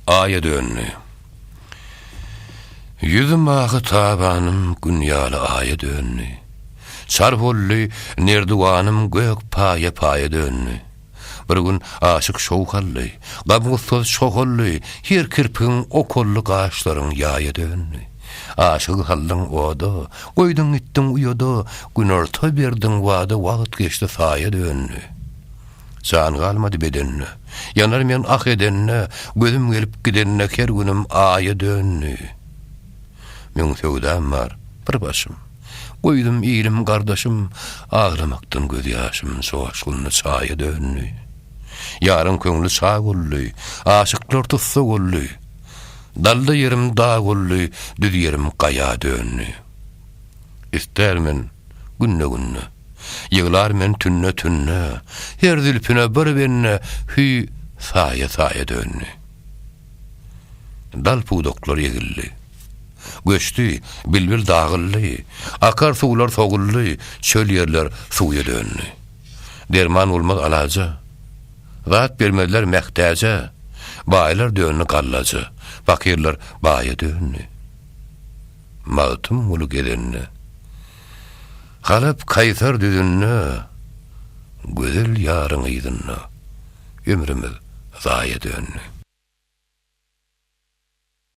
Aya dönlü. Yüzüm ağı tabanım günyalı aya dönlü. Sarhollu nerduvanım gök paya paya dönlü. Bir gün aşık şoğallı, qabğıtsız şoğallı, her kirpin okollu qaşların yaya dönlü. Aşık hallın oda, koydun ittin uyada, gün orta berdin vada, vaqt geçti saya dönlü. Can kalmadı bedenine, yanar men ah edenine, gözüm gelip gidenne, her günüm aya dönlü. Men sevdam var, bir başım. Koydum iyilim kardeşim, ağlamaktan göz yaşım, soğaşkınlı saya dönlü. Yarın köngülü sağ gollu, aşıklar tutsa gollu. Dalda yerim dağ gollu, düz yerim kaya dönlü. İster men günne günne, yığlar men tünne tünne, her zülfüne bir benne, hü saya saya dönlü. Dal pudoklar yegilli. Göçtü, bilbil dağıllı, akar suğular soğullu, çöl yerler suya dönlü. Derman olmaz alaca, vaat vermediler mehtaca, baylar dönlü kallaca, fakirler baya dönlü. Mağtım ulu gelenli, kalıp kaytar düdünlü, güzel yarın ıydınlı, ömrümüz zaya dönlü.